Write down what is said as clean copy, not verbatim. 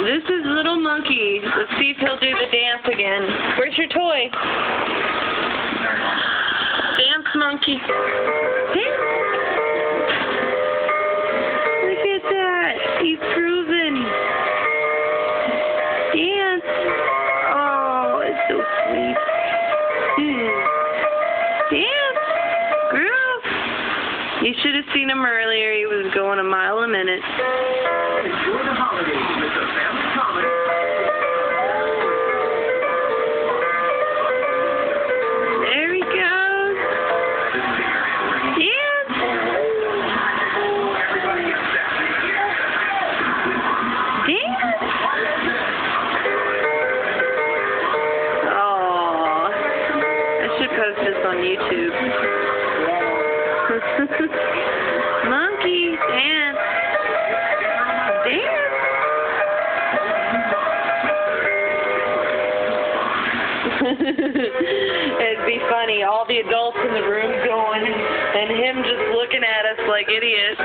This is Little Monkey. Let's see if he'll do the dance again. Where's your toy? Dance, Monkey. Dance. Look at that. He's grooving. Dance. Oh, it's so sweet. Dance. Groove. You should have seen him earlier. He was going a mile a minute. Enjoy the holidays with the family comedy. There he goes. Dance. Dance. Oh, I should post this on YouTube. Monkey, dance. Dance. It'd be funny, all the adults in the room going, and him just looking at us like idiots.